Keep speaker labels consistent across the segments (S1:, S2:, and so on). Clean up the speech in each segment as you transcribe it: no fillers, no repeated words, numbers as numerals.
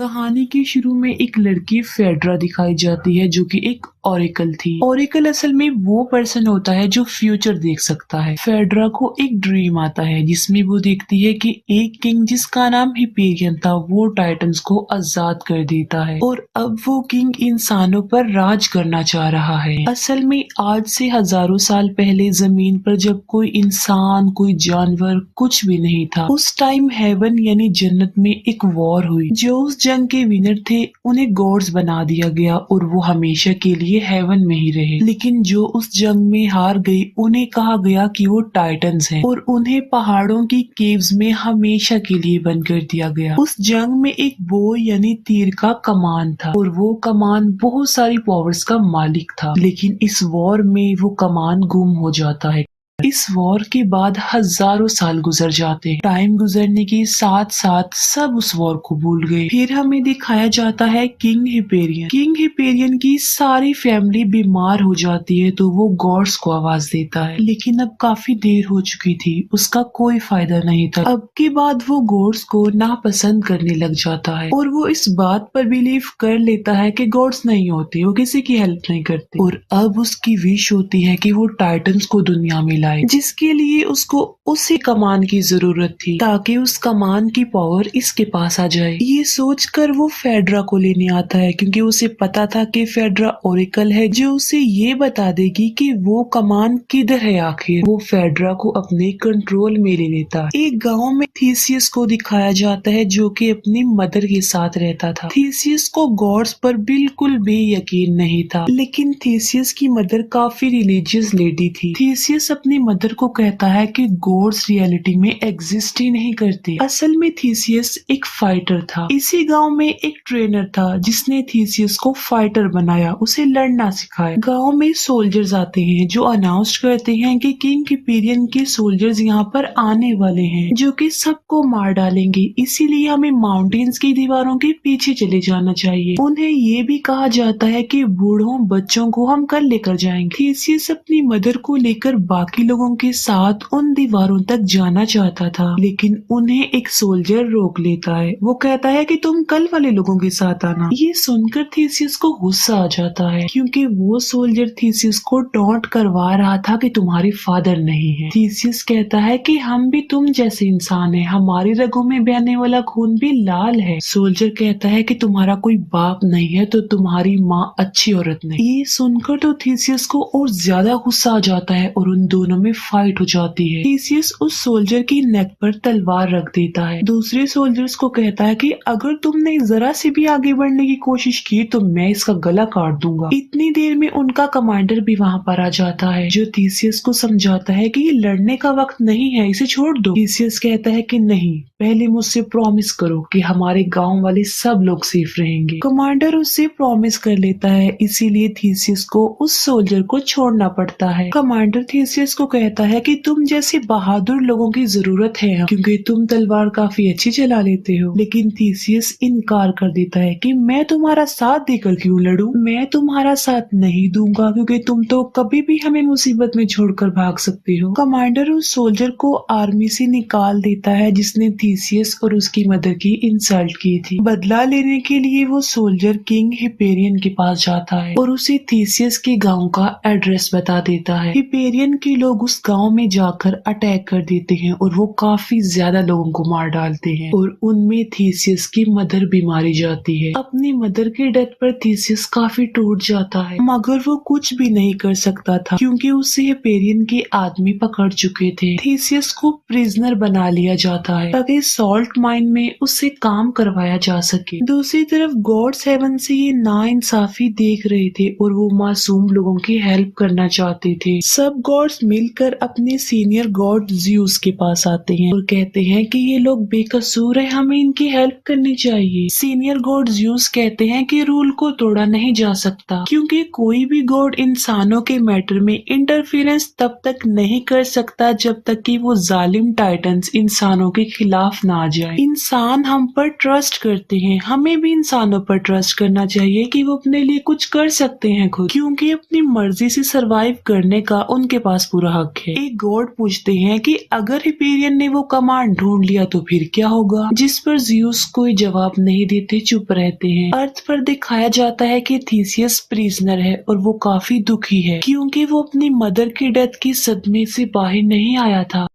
S1: कहानी के शुरू में एक लड़की फेड्रा दिखाई जाती है जो कि एक ओरेकल थी। ओरेकल असल में वो पर्सन होता है जो फ्यूचर देख सकता है। फेड्रा को एक ड्रीम आता है जिसमें वो देखती है कि एक किंग जिसका नाम हिपेरियन था वो टाइटन्स को आजाद कर देता है और अब वो किंग इंसानों पर राज करना चाह रहा है। असल में आज से हजारों साल पहले जमीन पर जब कोई इंसान कोई जानवर कुछ भी नहीं था, उस टाइम हेवन यानी जन्नत में एक वॉर हुई। जो उस जंग के विनर थे उन्हें गॉड्स बना दिया गया और वो हमेशा के लिए हेवन में ही रहे। लेकिन जो उस जंग में हार गई उन्हें कहा गया कि वो टाइटन्स हैं और उन्हें पहाड़ों की केव्स में हमेशा के लिए बंद कर दिया गया। उस जंग में एक बो यानी तीर का कमान था और वो कमान बहुत सारी पावर्स का मालिक था, लेकिन इस वॉर में वो कमान गुम हो जाता है। इस वॉर के बाद हजारों साल गुजर जाते हैं। टाइम गुजरने के साथ साथ सब उस वॉर को भूल गए। फिर हमें दिखाया जाता है किंग हिपेरियन। किंग हिपेरियन की सारी फैमिली बीमार हो जाती है तो वो गॉड्स को आवाज देता है, लेकिन अब काफी देर हो चुकी थी, उसका कोई फायदा नहीं था। अब के बाद वो गॉड्स को नापसंद करने लग जाता है और वो इस बात पर बिलीव कर लेता है कि गॉड्स नहीं होते, वो किसी की हेल्प नहीं करते। और अब उसकी विश होती है कि वो टाइटन्स को दुनिया में लाए, जिसके लिए उसको उसी कमान की जरूरत थी ताकि उस कमान की पावर इसके पास आ जाए। ये सोचकर वो फेड्रा को लेने आता है क्योंकि उसे पता था कि फेड्रा ओरेकल है जो उसे ये बता देगी कि वो कमान किधर है। आखिर वो फेड्रा को अपने कंट्रोल में ले लेता है। एक गांव में थीसियस को दिखाया जाता है जो कि अपनी मदर के साथ रहता था। थीसियस को गॉड्स पर बिल्कुल भी यकीन नहीं था, लेकिन थीसियस की मदर काफी रिलीजियस लेडी थी। थीसियस अपनी मदर को कहता है कि गॉड्स रियलिटी में एग्जिस्ट ही नहीं करते। असल में थीसियस एक फाइटर था। इसी गांव में एक ट्रेनर था जिसने थीसियस को फाइटर बनाया, उसे लड़ना सिखाया। गांव में सोल्जर्स आते हैं जो अनाउंस करते हैं कि किंग हिपेरियन के सोल्जर्स यहाँ पर आने वाले हैं जो कि सबको मार डालेंगे, इसीलिए हमें माउंटेन्स की दीवारों के पीछे चले जाना चाहिए। उन्हें ये भी कहा जाता है कि बूढ़ों बच्चों को हम कल लेकर जाएंगे। थीसियस अपनी मदर को लेकर बाकी लोगों के साथ उन दीवारों तक जाना चाहता था, लेकिन उन्हें एक सोल्जर रोक लेता है। वो कहता है कि तुम कल वाले लोगों के साथ आना। ये सुनकर थीसियस को गुस्सा आ जाता है क्योंकि वो सोल्जर थीसियस को टॉन्ट करवा रहा था कि तुम्हारे फादर नहीं है। थीसियस कहता है कि हम भी तुम जैसे इंसान हैं, हमारी रगों में बहने वाला खून भी लाल है। सोल्जर कहता है कि तुम्हारा कोई बाप नहीं है तो तुम्हारी माँ अच्छी औरत नहीं। ये सुनकर तो थीसियस को और ज्यादा गुस्सा आ जाता है और उन दोनों में फाइट हो जाती है। थीसियस उस सोल्जर की नेक पर तलवार रख देता है। दूसरे सोल्जर्स को कहता है कि अगर तुमने जरा सी भी आगे बढ़ने की कोशिश की तो मैं इसका गला काट दूंगा। इतनी देर में उनका कमांडर भी वहाँ पर आ जाता है जो थीसियस को समझाता है कि ये लड़ने का वक्त नहीं है, इसे छोड़ दो। थीसियस कहता है कि नहीं, पहले मुझसे प्रॉमिस करो कि हमारे गाँव वाले सब लोग सेफ रहेंगे। कमांडर उससे प्रॉमिस कर लेता है, इसीलिए थीसियस को उस सोल्जर को छोड़ना पड़ता है। कमांडर थीसियस को कहता है कि तुम जैसे बहादुर लोगों की जरूरत है क्योंकि तुम तलवार काफी अच्छी चला लेते हो। लेकिन थीसियस इनकार कर देता है कि मैं तुम्हारा साथ देकर क्यों लड़ूं, मैं तुम्हारा साथ नहीं दूंगा क्योंकि तुम तो कभी भी हमें मुसीबत में छोड़कर भाग सकते हो। कमांडर उस सोल्जर को आर्मी से निकाल देता है जिसने थीसियस और उसकी मदर की इंसल्ट की थी। बदला लेने के लिए वो सोल्जर किंग हिपेरियन के पास जाता है और उसे थीसियस के गाँव का एड्रेस बता देता है। हिपेरियन के लोग उस गांव में जाकर अटैक कर देते हैं और वो काफी ज्यादा लोगों को मार डालते हैं और उनमें थीसियस की मदर भी मारी जाती है। अपनी मदर के डेथ पर थीसियस काफी टूट जाता है, मगर वो कुछ भी नहीं कर सकता था क्योंकि उसे हिपेरियन के आदमी पकड़ चुके थे। थीसियस को प्रिजनर बना लिया जाता है ताकि सॉल्ट माइन में उससे काम करवाया जा सके। दूसरी तरफ गॉड्स हेवन से ये नाइंसाफी देख रहे थे और वो मासूम लोगों की हेल्प करना चाहते थे। सब गॉड्स मिलकर अपने सीनियर गॉड ज़्यूस के पास आते हैं और कहते हैं कि ये लोग बेकसूर है, हमें इनकी हेल्प करनी चाहिए। सीनियर गॉड ज़्यूस कहते हैं कि रूल को तोड़ा नहीं जा सकता क्योंकि कोई भी गॉड इंसानों के मैटर में इंटरफेरेंस तब तक नहीं कर सकता जब तक कि वो जालिम टाइटन्स इंसानों के खिलाफ ना आ जाए। इंसान हम पर ट्रस्ट करते हैं, हमें भी इंसानों पर ट्रस्ट करना चाहिए कि वो अपने लिए कुछ कर सकते हैं खुद, क्योंकि अपनी मर्जी से सरवाइव करने का उनके पास पूरा हक है। एक गॉड पूछते हैं हैं कि अगर हिपेरियन ने वो कमांड ढूंढ लिया तो फिर क्या होगा, जिस पर ज़्यूस कोई जवाब नहीं देते, चुप रहते हैं। अर्थ पर दिखाया जाता है कि थीसियस प्रिजनर है और वो काफी दुखी है क्योंकि वो अपनी मदर की डेथ की सदमे से बाहर नहीं आया था।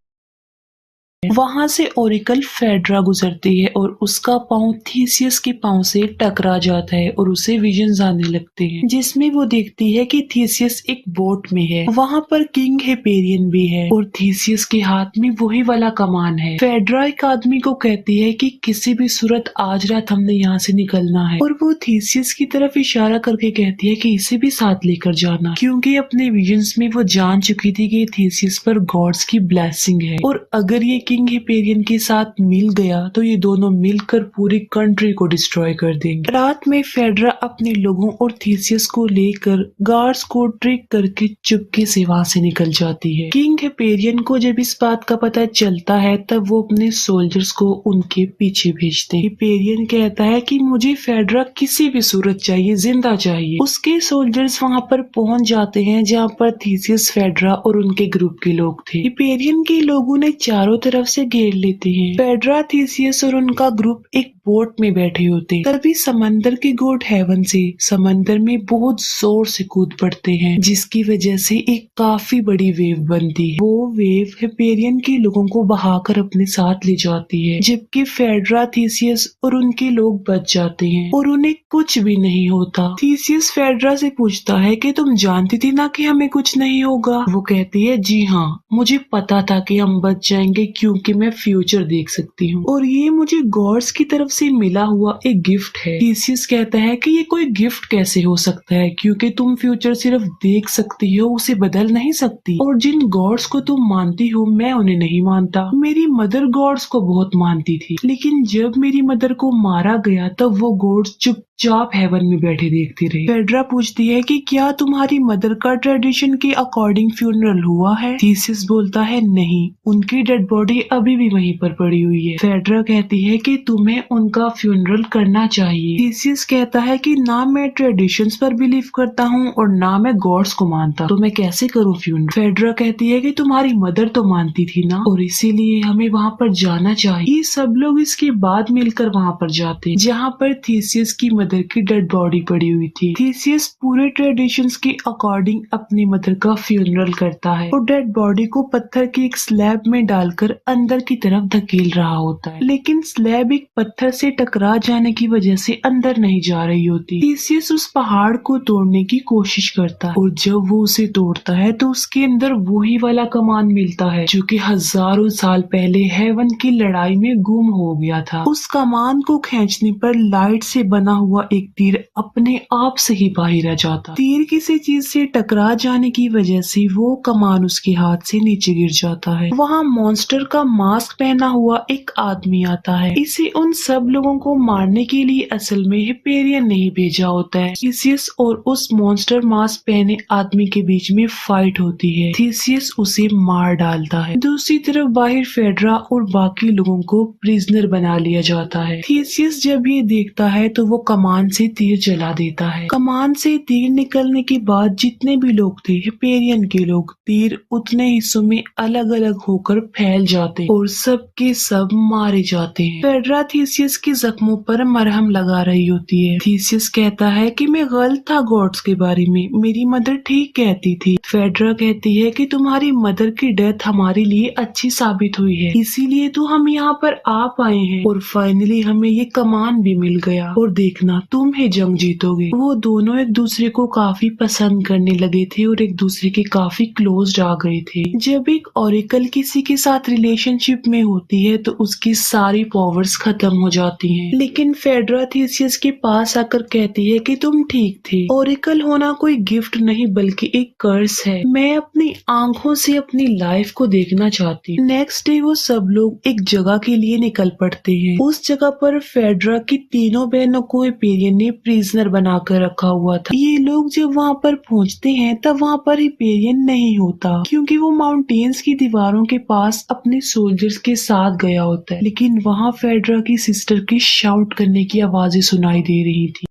S1: वहां से ओरिकल फेड्रा गुजरती है और उसका पांव थीसियस के पांव से टकरा जाता है और उसे विजन्स आने लगते हैं, जिसमें वो देखती है कि थीसियस एक बोट में है। वहां पर किंग हिपेरियन भी है और थीसियस के हाथ में वही वाला कमान है। फेड्रा एक आदमी को कहती है कि किसी भी सूरत आज रात हमने यहाँ से निकलना है, और वो थीसियस की तरफ इशारा करके कहती है कि इसे भी साथ लेकर जाना, क्योंकि अपने विजन्स में वो जान चुकी थी कि थीसियस पर गॉड्स की ब्लेसिंग है और अगर ये किंग हिपेरियन के साथ मिल गया तो ये दोनों मिलकर पूरी कंट्री को डिस्ट्रॉय कर देंगे। रात में फेड्रा अपने लोगों और थीसियस को लेकर गार्ड्स को ट्रिक करके चुपके से वहां से निकल जाती है। किंग हिपेरियन को जब इस बात का पता चलता है तब वो अपने सोल्जर्स को उनके पीछे भेजते हैं। हिपेरियन कहता है कि मुझे फेड्रा किसी भी सूरत चाहिए, जिंदा चाहिए। उसके सोल्जर्स वहां पर पहुंच जाते हैं जहां पर थीसियस, फेड्रा और उनके ग्रुप के लोग थे। हिपेरियन के लोगों ने चारों तरफ से घेर लेते हैं। फेड्रा, थीसियस और उनका ग्रुप एक बोट में बैठे होते, तभी समंदर के गॉड हेवन से समंदर में बहुत जोर से कूद पड़ते हैं, जिसकी वजह से एक काफी बड़ी वेव बनती है। वो वेव हिपेरियन के लोगों को बहाकर अपने साथ ले जाती है, जबकि फेड्रा, थीसियस और उनके लोग बच जाते हैं और उन्हें कुछ भी नहीं होता। थीसियस फेड्रा से पूछता है कि तुम जानती थी ना कि हमें कुछ नहीं होगा? वो कहती है, जी हाँ, मुझे पता था कि हम बच जाएंगे क्योंकि मैं फ्यूचर देख सकती हूँ और ये मुझे गॉड्स की तरफ से मिला हुआ एक गिफ्ट है। थीसियस कहता है कि ये कोई गिफ्ट कैसे हो सकता है, क्योंकि तुम फ्यूचर सिर्फ देख सकती हो, उसे बदल नहीं सकती। और जिन गॉड्स को तुम मानती हो मैं उन्हें नहीं मानता। मेरी मदर गॉड्स को बहुत मानती थी, लेकिन जब मेरी मदर को मारा गया तब वो गॉड्स चुपचाप हेवन में बैठे देखती रही। फेड्रा पूछती है कि क्या तुम्हारी मदर का ट्रेडिशन के अकॉर्डिंग फ्यूनरल हुआ है? थीसियस बोलता है, नहीं, उनकी डेड बॉडी अभी भी वहीं पर पड़ी हुई है। फेड्रा कहती है कि तुम्हें उनका फ्यूनरल करना चाहिए। थीसियस कहता है कि ना मैं ट्रेडिशंस पर बिलीव करता हूँ और ना मैं गॉड्स को मानता, तो मैं कैसे करूँ फ्यूनरल? फेड्रा कहती है कि तुम्हारी मदर तो मानती थी ना, और इसीलिए हमें वहाँ पर जाना चाहिए। ये सब लोग इसके बाद मिलकर वहाँ पर जाते हैं जहाँ पर थीसियस की मदर की डेड बॉडी पड़ी हुई थी। थीसियस पूरे ट्रेडिशंस के अकॉर्डिंग अपनी मदर का फ्यूनरल करता है और डेड बॉडी को पत्थर की एक स्लैब में डालकर अंदर की तरफ धकेल रहा होता है, लेकिन स्लैब एक पत्थर से टकरा जाने की वजह से अंदर नहीं जा रही होती। थीसियस उस पहाड़ को तोड़ने की कोशिश करता है और जब वो उसे तोड़ता है तो उसके अंदर वही वाला कमान मिलता है जो कि हजारों साल पहले हेवन की लड़ाई में गुम हो गया था। उस कमान को खींचने पर लाइट से बना हुआ एक तीर अपने आप से ही बाहर आ जाता। तीर किसी चीज से टकरा जाने की वजह से वो कमान उसके हाथ से नीचे गिर जाता है। वहाँ मॉन्स्टर का मास्क पहना हुआ एक आदमी आता है। इसे उन सब लोगों को मारने के लिए असल में हिपेरियन नहीं भेजा होता है। थीसियस और उस मॉन्स्टर मास्क पहने आदमी के बीच में फाइट होती है। थीसियस उसे मार डालता है। दूसरी तरफ बाहर फेड्रा और बाकी लोगों को प्रिजनर बना लिया जाता है। थीसियस जब ये देखता है तो वो कमान से तीर जला देता है। कमान से तीर निकलने के बाद जितने भी लोग थे हिपेरियन के लोग, तीर उतने हिस्सों में अलग अलग होकर फैल जाते हैं और सब के सब मारे जाते हैं। फेड्रा थीसियस के जख्मों पर मरहम लगा रही होती है। थीसियस कहता है कि मैं गलत था गॉड्स के बारे में, मेरी मदर ठीक कहती थी। फेड्रा कहती है कि तुम्हारी मदर की डेथ हमारे लिए अच्छी साबित हुई है, इसीलिए तो हम यहाँ पर आ पाए हैं और फाइनली हमें ये कमान भी मिल गया और देखना तुम ही जंग जीतोगे। वो दोनों एक दूसरे को काफी पसंद करने लगे थे और एक दूसरे के काफी क्लोज आ गए थे। जब एक ओरेकल किसी के साथ रिलेशनशिप में होती है तो उसकी सारी पावर्स खत्म हो जाती हैं। लेकिन फेड्रा थीसियस के पास आकर कहती है कि तुम ठीक थे, ओरेकल होना कोई गिफ्ट नहीं बल्कि एक कर्स है। मैं अपनी आंखों से अपनी लाइफ को देखना चाहती हूँ। नेक्स्ट डे वो सब लोग एक जगह के लिए निकल पड़ते हैं। उस जगह पर फेड्रा की तीनों बहनों को हिपेरियन ने प्रिजनर बनाकर रखा हुआ था। ये लोग जब वहाँ पर पहुँचते हैं तब वहाँ पर हिपेरियन नहीं होता, क्योंकि वो माउंटेन्स की दीवारों के पास अपने सोल्जर्स के साथ गया होता है। लेकिन वहाँ फेड्रा की सिस्टर की शाउट करने की आवाजें सुनाई दे रही थी।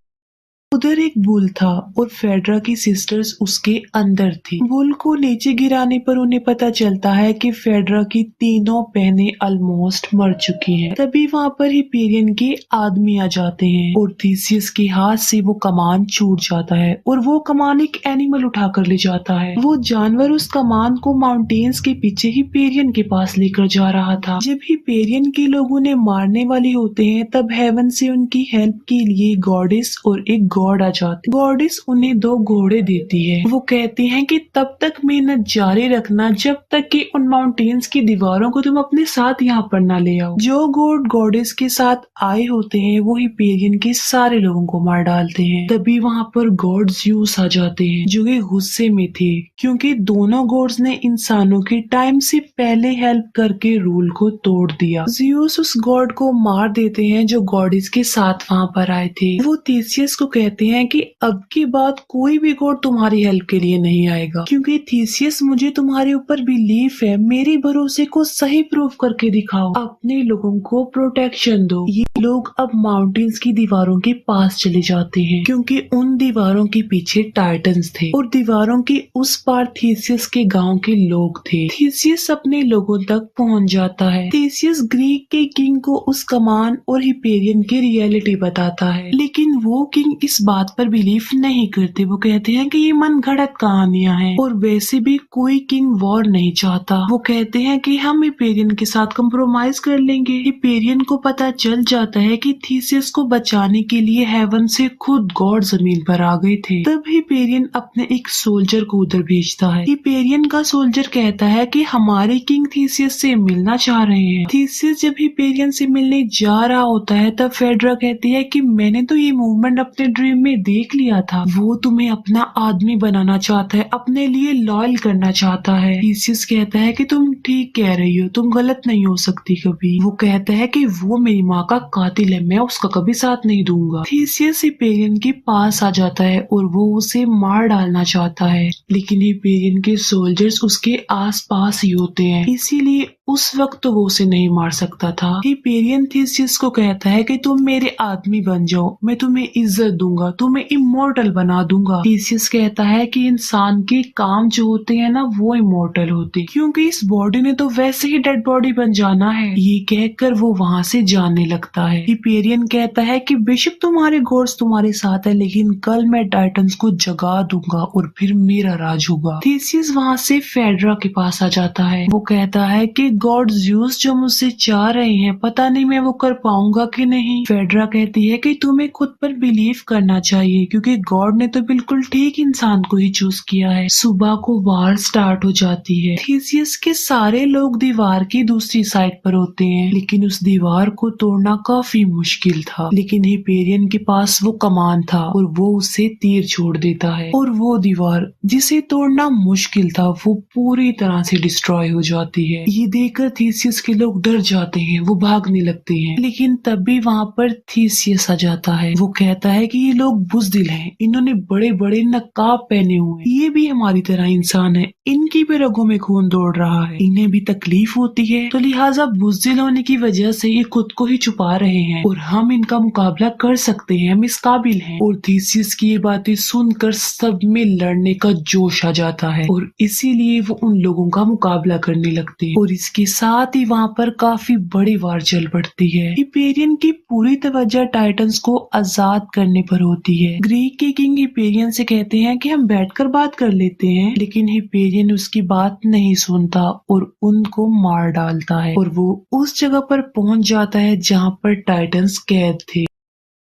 S1: उधर एक बुल था और फेड्रा की सिस्टर्स उसके अंदर थी। बुल को नीचे गिराने पर उन्हें पता चलता है कि फेड्रा की तीनों बहनें ऑलमोस्ट मर चुकी हैं। तभी वहाँ पर हिपेरियन के आदमी आ जाते हैं और थीसियस के हाथ से वो कमान छूट जाता है और वो कमान एक एनिमल उठा कर ले जाता है। वो जानवर उस कमान को माउंटेन्स के पीछे हिपेरियन के पास लेकर जा रहा था। जब हिपेरियन के लोग उन्हें मारने वाले होते हैं तब हेवन से उनकी हेल्प के लिए गॉडेस और एक गॉड आ जाते। गॉडेस उन्हें 2 घोड़े देती है। वो कहती हैं कि तब तक मेहनत जारी रखना जब तक कि उन माउंटेन्स की दीवारों को तुम अपने साथ यहाँ पर न ले आओ। जो गॉड गॉडेस के साथ आए होते हैं वो हिपेरियन के सारे लोगों को मार डालते हैं। तभी वहाँ पर गॉड ज़्यूस आ जाते हैं जो कि गुस्से में थे क्योंकि दोनों गॉड्स ने इंसानों की टाइम से पहले हेल्प करके रूल को तोड़ दिया। ज़्यूस उस गॉड को मार देते हैं जो गॉडेस के साथ वहाँ पर आए थे। वो थीसियस को कहते हैं कि अब की बाद कोई भी गॉड तुम्हारी हेल्प के लिए नहीं आएगा क्योंकि थीसियस मुझे तुम्हारे ऊपर बिलीफ है, मेरे भरोसे को सही प्रूव करके दिखाओ, अपने लोगों को प्रोटेक्शन दो। ये लोग अब माउंटेन्स की दीवारों के पास चले जाते हैं क्योंकि उन दीवारों के पीछे टाइटन्स थे और दीवारों के उस पार थीसियस के गांव के लोग थे। थीसियस अपने लोगों तक पहुंच जाता है। थीसियस ग्रीक के किंग को उस कमान और हिपेरियन की रियलिटी बताता है लेकिन वो किंग इस बात पर बिलीव नहीं करते। वो कहते हैं कि ये मन घड़त कहानियां हैं और वैसे भी कोई किंग वॉर नहीं चाहता। वो कहते हैं कि हम हिपेरियन के साथ कंप्रोमाइज कर लेंगे। हिपेरियन को पता चल जाता है कि थीसियस को बचाने के लिए हेवन से खुद गॉड जमीन पर आ गए थे। तब हिपेरियन अपने एक सोल्जर को उधर भेजता है। हिपेरियन का सोल्जर कहता है कि हमारे किंग थीसियस से मिलना चाह रहे हैं। थीसियस जब हिपेरियन से मिलने जा रहा होता है तब फेड्रा कहती है कि मैंने तो ये मूवमेंट अपने ड्रीम में देख लिया था। वो तुम्हें अपना आदमी बनाना चाहता है, अपने लिए लॉयल करना चाहता है। थीसियस कहता है कि तुम ठीक कह रही हो, तुम गलत नहीं हो सकती कभी। वो कहता है कि वो मेरी माँ का कातिल है, मैं उसका कभी साथ नहीं दूंगा। थीसियस हिपेरियन के पास आ जाता है और वो उसे मार डालना चाहता है लेकिन हिपेरियन के सोल्जर्स उसके आसपास ही होते हैं, इसीलिए उस वक्त तो वो उसे नहीं मार सकता था। हिपेरियन थीसियस को कहता है कि तुम मेरे आदमी बन जाओ, मैं तुम्हें इज्जत दूंगा, तुम्हें इमोर्टल बना दूंगा। थीसियस कहता है कि इंसान के काम जो होते हैं ना वो इमोर्टल होते क्योंकि इस बॉडी ने तो वैसे ही डेड बॉडी बन जाना है। ये कहकर वो वहाँ से जाने लगता है। हिपेरियन कहता है कि बेशक तुम्हारे गॉड्स तुम्हारे साथ है लेकिन कल मैं टाइटन्स को जगा दूंगा और फिर मेरा राज होगा। थीसियस वहाँ से फेड्रा के पास आ जाता है। वो कहता है कि गॉड ज़्यूस जो मुझसे चाह रहे हैं पता नहीं मैं वो कर पाऊंगा कि नहीं। फेड्रा कहती है कि तुम्हें खुद पर बिलीव करना चाहिए क्योंकि गॉड ने तो बिल्कुल ठीक इंसान को ही चूज किया है। सुबह को वार स्टार्ट हो जाती है। थीसियस के सारे लोग दीवार की दूसरी साइड पर होते हैं लेकिन उस दीवार को तोड़ना काफी मुश्किल था लेकिन हिपेरियन के पास वो कमान था और वो उसे तीर छोड़ देता है और वो दीवार जिसे तोड़ना मुश्किल था वो पूरी तरह से डिस्ट्रॉय हो जाती है। ये देखकर थीसियस के लोग डर जाते हैं, वो भागने लगते हैं लेकिन तब भी वहाँ पर थीसियस आ जाता है। वो कहता है कि ये लोग बुज़दिल हैं, इन्होंने बड़े बड़े नकाब पहने हुए हैं, ये भी हमारी तरह इंसान है, इनकी भी रगों में खून दौड़ रहा है, इन्हें भी तकलीफ होती है तो लिहाजा बुज़दिल होने की वजह से ये खुद को ही छुपा रहे हैं और हम इनका मुकाबला कर सकते हैं, हम इस काबिल हैं। और थीसियस की ये बातें सुनकर सब में लड़ने का जोश आ जाता है और इसीलिए वो उन लोगों का मुकाबला करने लगते हैं और इसके साथ ही वहाँ पर काफी बड़ी वार चल पड़ती है। हिपेरियन की पूरी तवज्जो टाइटन्स को आजाद करने पर होती है। ग्रीक के किंग हिपेरियन से कहते हैं कि हम बैठकर बात कर लेते हैं लेकिन हिपेरियन उसकी बात नहीं सुनता और उनको मार डालता है और वो उस जगह पर पहुंच जाता है जहाँ पर टाइटन्स कैद थे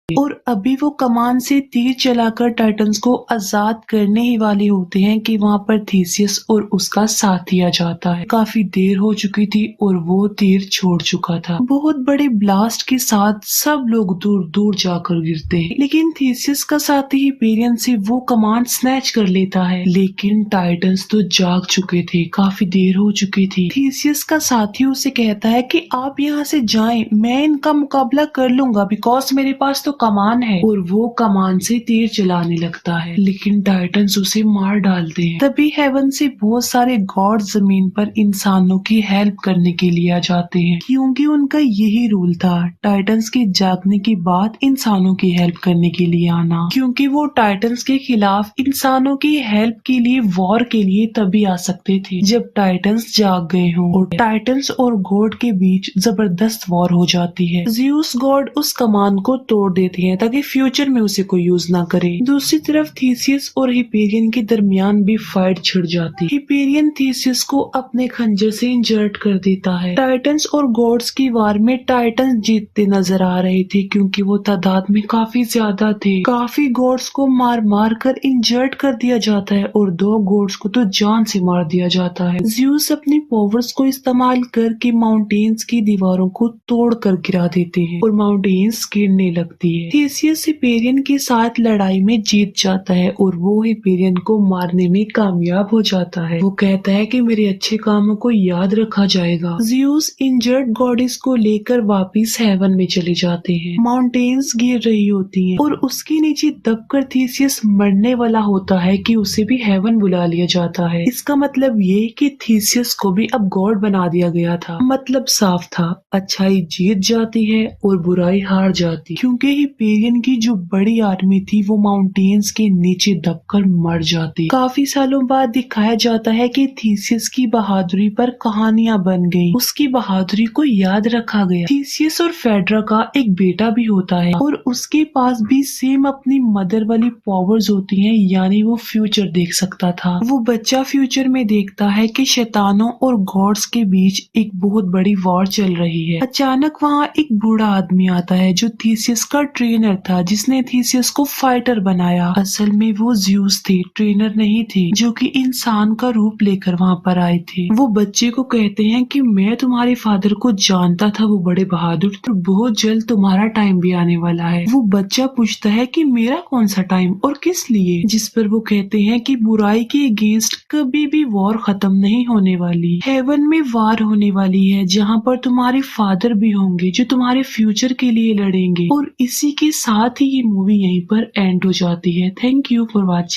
S1: और अभी वो कमान से तीर चलाकर टाइटन्स को आजाद करने ही वाले होते हैं कि वहाँ पर थीसियस और उसका साथी आ जाता है। काफी देर हो चुकी थी और वो तीर छोड़ चुका था। बहुत बड़े ब्लास्ट के साथ सब लोग दूर दूर जाकर गिरते हैं लेकिन थीसियस का साथी हिपेरियन से वो कमान स्नैच कर लेता है लेकिन टाइटन्स तो जाग चुके थे, काफी देर हो चुकी थी। थीसियस का साथी उसे कहता है कि आप यहाँ से जाएं, मैं इनका मुकाबला कर लूंगा बिकॉज मेरे पास तो कमान है और वो कमान से तीर चलाने लगता है, लेकिन टाइटन्स उसे मार डालते हैं। तभी हेवन से बहुत सारे गॉड जमीन पर इंसानों की हेल्प करने के लिए आ जाते हैं, क्योंकि उनका यही रूल था टाइटन्स के जागने के बाद इंसानों की हेल्प करने के लिए आना, क्योंकि वो टाइटन्स के खिलाफ इंसानों की हेल्प के लिए वॉर के लिए तभी आ सकते थे जब टाइटन्स जाग गए हों और टाइटन्स और गॉड के बीच जबरदस्त वॉर हो जाती है। ज़्यूस गॉड उस कमान को तोड़ देते हैं ताकि फ्यूचर में उसे कोई यूज ना करे। दूसरी तरफ थीसियस और हिपेरियन के दरमियान भी फाइट छिड़ जाती। हिपेरियन थीसियस को अपने खंजर से इंजर्ड कर देता है। टाइटन्स और गॉड्स की वार में टाइटन्स जीतते नजर आ रहे थे क्योंकि वो तादाद में काफी ज्यादा थे। काफी गॉड्स को मार मार कर इंजर्ड कर दिया जाता है और 2 गॉड्स को तो जान से मार दिया जाता है। ज़्यूस अपनी पावर्स को इस्तेमाल करके माउंटेन्स की दीवारों को तोड़ कर गिरा देते हैं और माउंटेन्स गिरने लगती है। थीसियस हिपेरियन के साथ लड़ाई में जीत जाता है और वो हिपेरियन को मारने में कामयाब हो जाता है। वो कहता है कि मेरे अच्छे कामों को याद रखा जाएगा। ज़्यूस इंजर्ड गॉडेस को लेकर वापिस हेवन में चले जाते हैं। माउंटेन्स गिर रही होती हैं और उसके नीचे दबकर थीसियस मरने वाला होता है कि उसे भी हेवन बुला लिया जाता है। इसका मतलब ये कि थीसियस को भी अब गॉड बना दिया गया था। मतलब साफ था, अच्छाई जीत जाती है और बुराई हार जाती, क्योंकि हिपेरियन की जो बड़ी आर्मी थी वो माउंटेन्स के नीचे दबकर मर जाती। काफी सालों बाद दिखाया जाता है कि थीसियस की बहादुरी पर कहानियां बन गई, उसकी बहादुरी को याद रखा गया। थीसियस और फेड्रा का एक बेटा भी होता है और उसके पास भी सेम अपनी मदर वाली पावर्स होती हैं, यानी वो फ्यूचर देख सकता था। वो बच्चा फ्यूचर में देखता है कि शैतानों और गॉड्स के बीच एक बहुत बड़ी वॉर चल रही है। अचानक वहाँ एक बूढ़ा आदमी आता है जो थीसियस का ट्रेनर था, जिसने थीसियस को फाइटर बनाया। असल में वो ज़्यूस थे, ट्रेनर नहीं थे, जो कि इंसान का रूप लेकर वहाँ पर आए थे। वो बच्चे को कहते हैं कि मैं तुम्हारे फादर को जानता था, वो बड़े बहादुर थे, बहुत जल्द तुम्हारा टाइम भी आने वाला है। वो बच्चा पूछता है कि मेरा कौन सा टाइम और किस लिए, जिस पर वो कहते हैं कि बुराई के अगेंस्ट कभी भी वॉर खत्म नहीं होने वाली। हेवन में वार होने वाली है जहाँ पर तुम्हारे फादर भी होंगे जो तुम्हारे फ्यूचर के लिए लड़ेंगे। और इसी के साथ ही ये मूवी यहीं पर एंड हो जाती है। Thank you for watching.